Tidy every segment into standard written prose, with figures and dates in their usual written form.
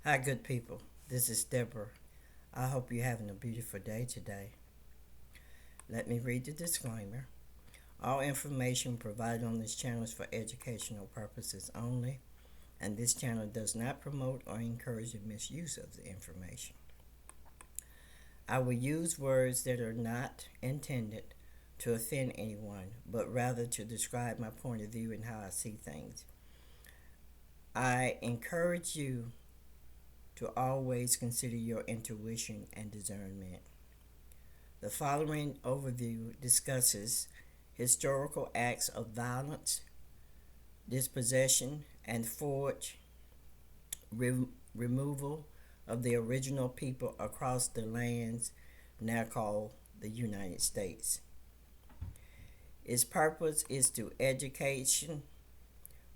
Hi, good people. This is Deborah. I hope you're having a beautiful day today. Let me read the disclaimer. All information provided on this channel is for educational purposes only, and this channel does not promote or encourage the misuse of the information. I will use words that are not intended to offend anyone, but rather to describe my point of view and how I see things. I encourage you to always consider your intuition and discernment. The following overview discusses historical acts of violence, dispossession, and forced removal of the original people across the lands now called the United States. Its purpose is to education,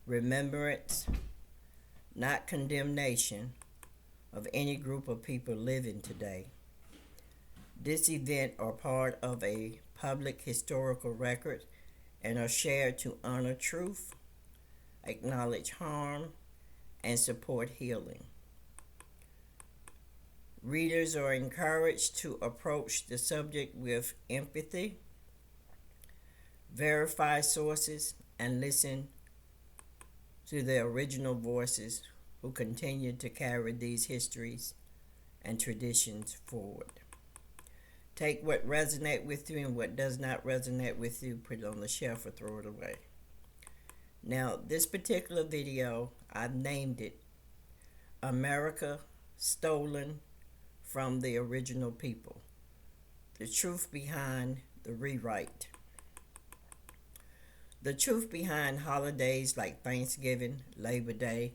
remembrance, not condemnation of any group of people living today. This event are part of a public historical record and are shared to honor truth, acknowledge harm, and support healing. Readers are encouraged to approach the subject with empathy, verify sources, and listen to the original voices who continue to carry these histories and traditions forward. Take what resonates with you and what does not resonate with you, put it on the shelf or throw it away. Now, this particular video, I've named it America Stolen from the Original People. The truth behind the rewrite. The truth behind holidays like Thanksgiving, Labor Day,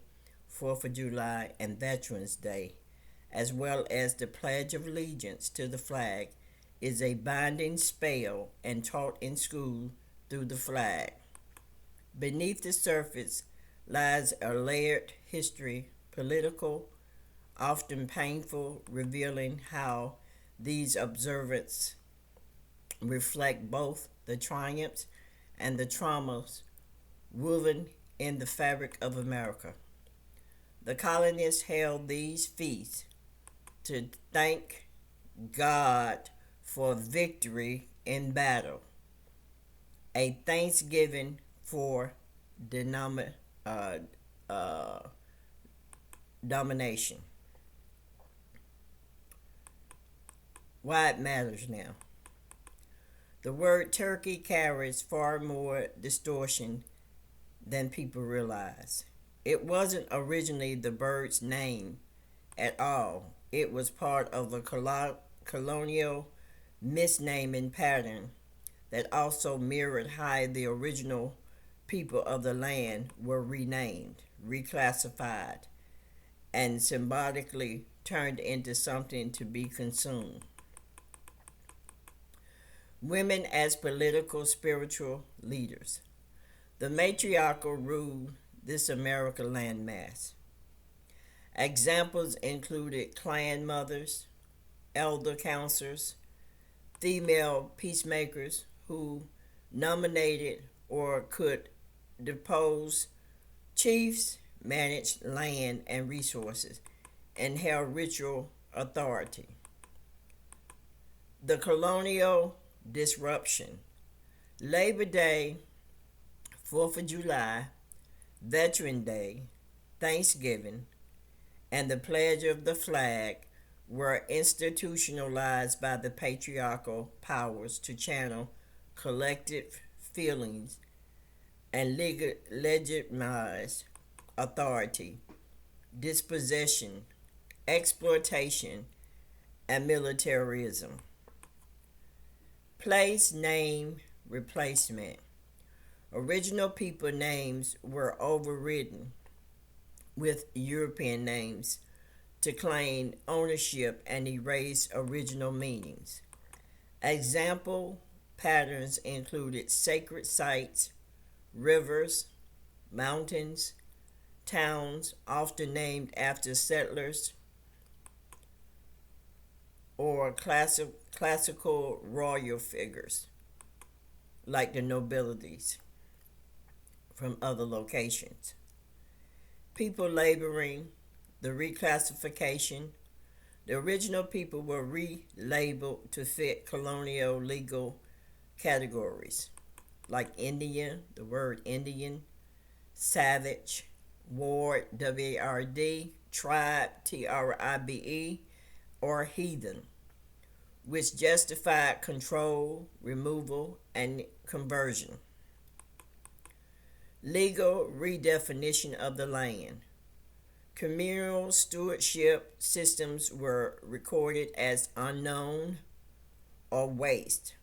4th of July, and Veterans Day, as well as the Pledge of Allegiance to the flag, is a binding spell and taught in school through the flag. Beneath the surface lies a layered history, political, often painful, revealing how these observances reflect both the triumphs and the traumas woven in the fabric of America. The colonists held these feasts to thank God for victory in battle, a thanksgiving for domination. Why it matters now. The word turkey carries far more distortion than people realize. It wasn't originally the bird's name at all. It was part of a colonial misnaming pattern that also mirrored how the original people of the land were renamed, reclassified, and symbolically turned into something to be consumed. Women as political spiritual leaders. The matriarchal ruled this American landmass. Examples included clan mothers, elder counselors, female peacemakers who nominated or could depose chiefs, managed land and resources, and held ritual authority. The colonial disruption. Labor Day, 4th of July, Veteran Day, Thanksgiving, and the Pledge of the Flag were institutionalized by the patriarchal powers to channel collective feelings and legitimize authority, dispossession, exploitation, and militarism. Place name replacement. Original people names were overridden with European names to claim ownership and erase original meanings. Example patterns included sacred sites, rivers, mountains, towns often named after settlers, or classical royal figures like the nobilities from other locations. People laboring the reclassification. The original people were relabeled to fit colonial legal categories like Indian, the word Indian, savage, ward, W-A-R-D, tribe, T-R-I-B-E, or heathen, which justified control, removal, and conversion. Legal redefinition of the land. Communal stewardship systems were recorded as unknown or waste,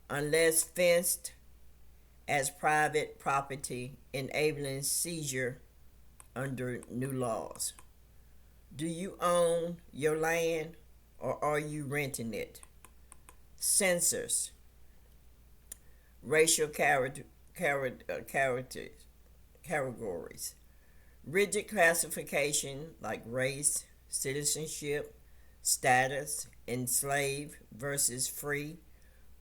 unless fenced as private property, enabling seizure under new laws. Do you own your land or are you renting it? Censors, racial categories, rigid classification like race, citizenship, status, enslaved versus free,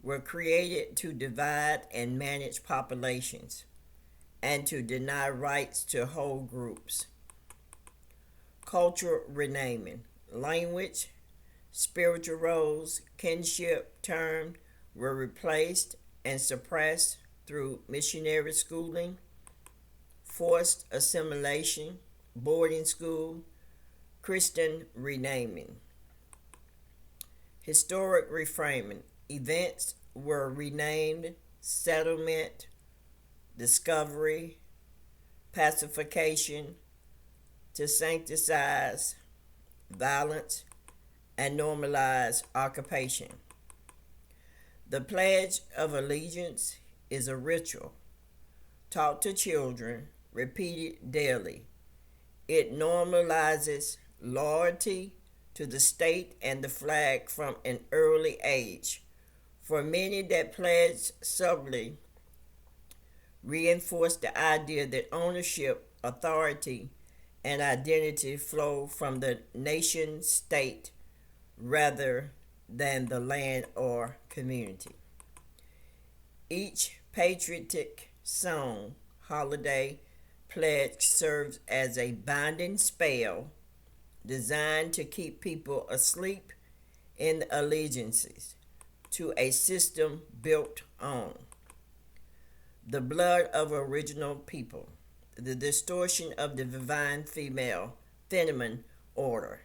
were created to divide and manage populations and to deny rights to whole groups. Cultural renaming, language, spiritual roles, kinship terms were replaced and suppressed through missionary schooling, forced assimilation, boarding school, Christian renaming. Historic reframing, events were renamed settlement, discovery, pacification to sanctize violence and normalize occupation. The Pledge of Allegiance is a ritual taught to children, repeated daily. It normalizes loyalty to the state and the flag from an early age. For many, that pledge subtly reinforced the idea that ownership, authority, and identity flow from the nation state rather than the land or community. Each patriotic song, holiday, pledge serves as a binding spell designed to keep people asleep in allegiances to a system built on the blood of original people, the distortion of the divine feminine order,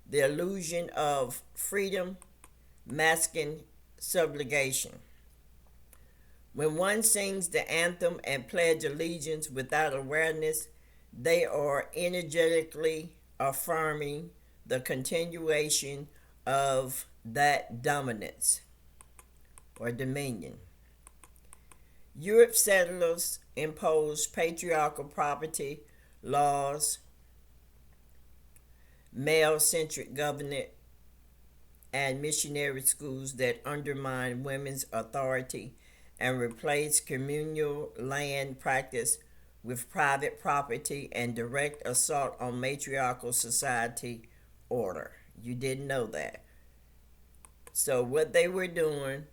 the illusion of freedom masking subjugation. When one sings the anthem and pledge allegiance without awareness, they are energetically affirming the continuation of that dominance or dominion. Europe settlers imposed patriarchal property laws, male-centric government, and missionary schools that undermine women's authority and replaced communal land practice with private property and direct assault on matriarchal society order. You didn't know that. So what they were doing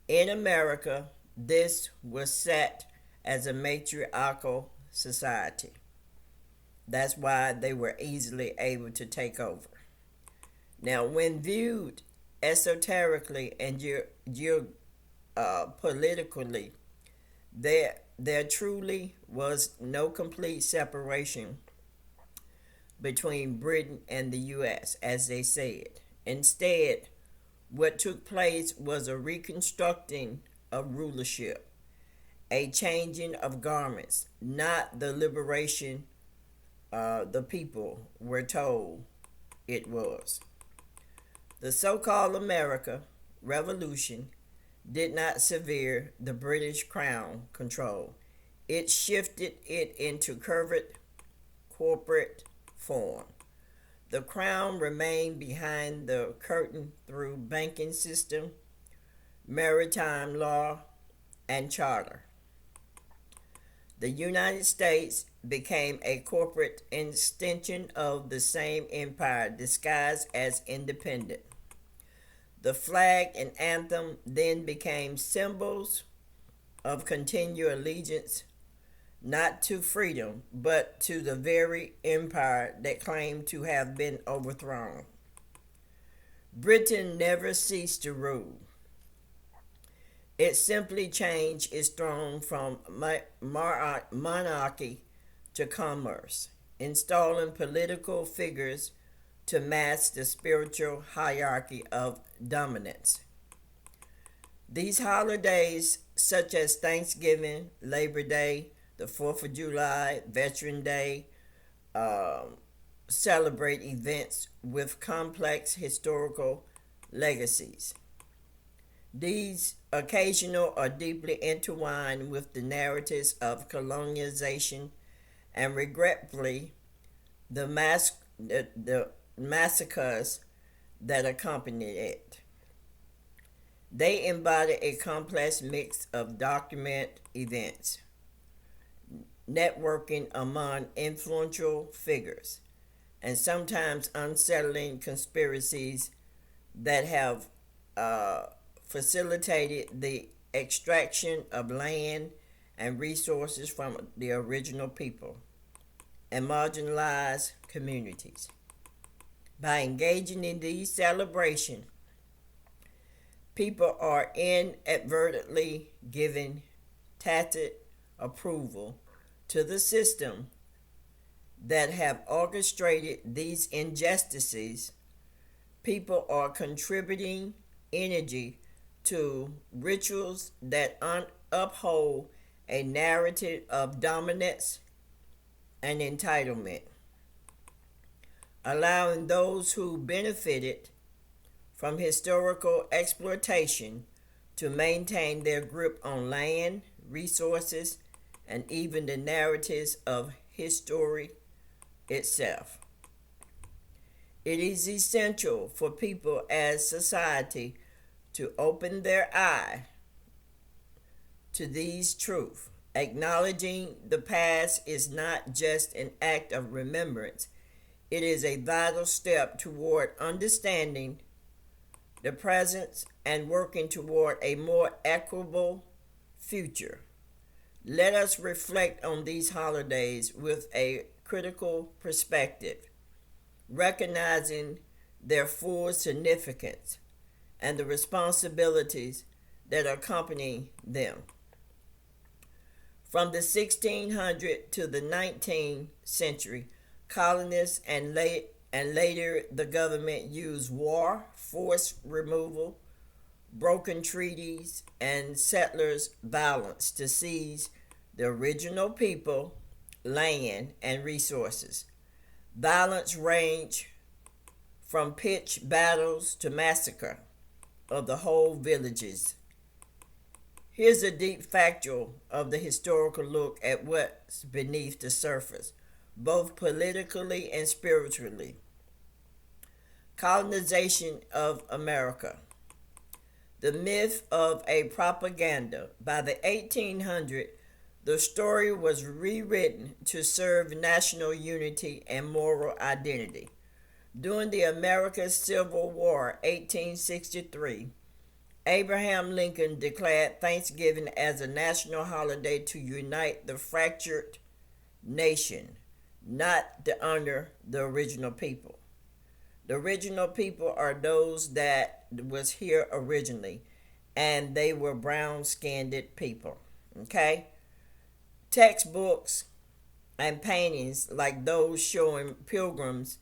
in America, this was set as a matriarchal society. That's why they were easily able to take over. Now, when viewed esoterically and politically, there truly was no complete separation between Britain and the U.S., as they said. Instead, what took place was a reconstructing of rulership, a changing of garments, not the liberation the people were told it was. The so-called America Revolution did not sever the British Crown control. It shifted it into covert corporate form. The Crown remained behind the curtain through banking system, maritime law, and charter. The United States became a corporate extension of the same empire disguised as independent. The flag and anthem then became symbols of continued allegiance, not to freedom, but to the very empire that claimed to have been overthrown. Britain never ceased to rule. It simply changed its throne from monarchy to commerce, installing political figures to mask the spiritual hierarchy of dominance. These holidays, such as Thanksgiving, Labor Day, the 4th of July, Veteran Day, celebrate events with complex historical legacies. These occasional are deeply intertwined with the narratives of colonialization and regretfully the massacres that accompanied it. They embody a complex mix of document events, networking among influential figures, and sometimes unsettling conspiracies that have facilitated the extraction of land and resources from the original people and marginalized communities. By engaging in these celebrations, people are inadvertently giving tacit approval to the system that have orchestrated these injustices. People are contributing energy to rituals that uphold a narrative of dominance and entitlement, allowing those who benefited from historical exploitation to maintain their grip on land, resources, and even the narratives of history itself. It is essential for people as society to open their eye to these truths. Acknowledging the past is not just an act of remembrance, it is a vital step toward understanding the present and working toward a more equitable future. Let us reflect on these holidays with a critical perspective, recognizing their full significance and the responsibilities that accompany them. From the 1600s to the 19th century, colonists and later the government used war, forced removal, broken treaties, and settlers' violence to seize the original people, land, and resources. Violence ranged from pitched battles to massacre of the whole villages. Here's a deep factual of the historical look at what's beneath the surface, both politically and spiritually. Colonization of America. The myth of a propaganda. By the 1800s, the story was rewritten to serve national unity and moral identity. During the American Civil War, 1863, Abraham Lincoln declared Thanksgiving as a national holiday to unite the fractured nation, not to honor the original people. The original people are those that was here originally, and they were brown-skinned people. Okay? Textbooks and paintings like those showing pilgrims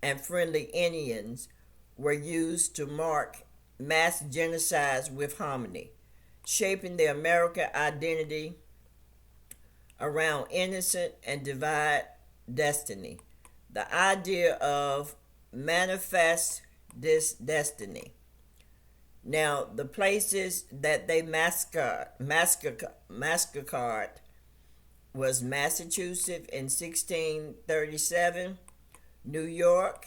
and friendly Indians were used to mark mass genocides with harmony, shaping the American identity around innocent and divine destiny. The idea of manifest this destiny. Now, the places that they massacred was Massachusetts in 1637, New York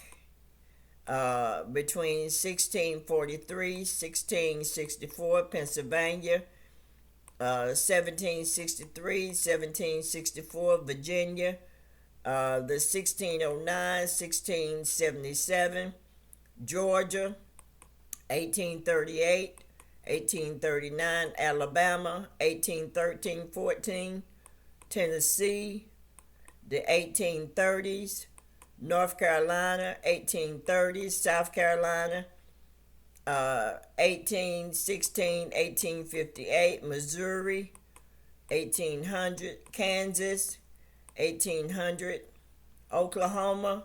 between 1643 1664, Pennsylvania 1763 1764, Virginia the 1609 1677, Georgia 1838 1839, Alabama 1813 14, Tennessee, the 1830s, North Carolina, 1830s, South Carolina, 1816, 1858, Missouri, 1800, Kansas, 1800, Oklahoma,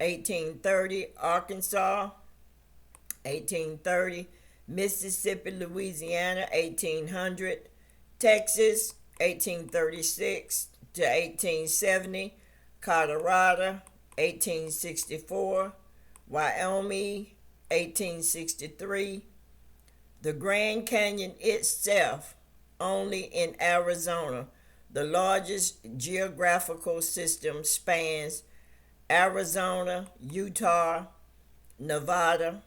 1830, Arkansas, 1830, Mississippi, Louisiana, 1800, Texas, 1836 to 1870, Colorado, 1864, Wyoming, 1863, the Grand Canyon itself, only in Arizona. The largest geographical system spans Arizona, Utah, Nevada,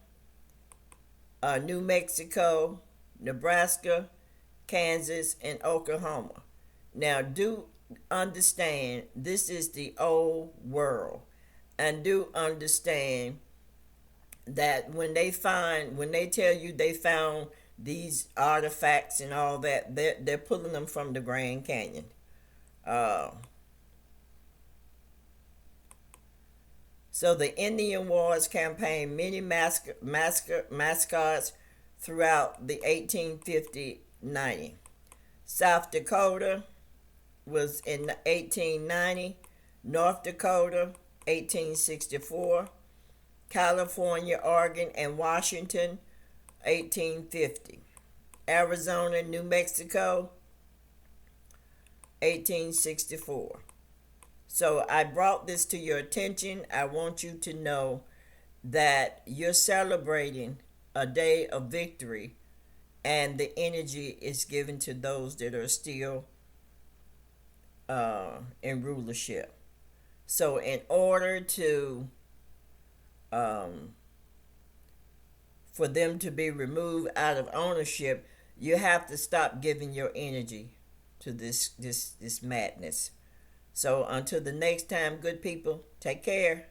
New Mexico, Nebraska, Kansas, and Oklahoma. Now, do understand this is the old world, and do understand that when they tell you they found these artifacts and all that, they're pulling them from the Grand Canyon. So the Indian Wars campaign many mascots throughout the 1850-90. South Dakota was in 1890, North Dakota 1864, California, Oregon, and Washington 1850, Arizona, New Mexico 1864. So I brought this to your attention. I want you to know that you're celebrating a day of victory, and the energy is given to those that are still in rulership. So in order to for them to be removed out of ownership, you have to stop giving your energy to this madness. So until the next time, good people, take care.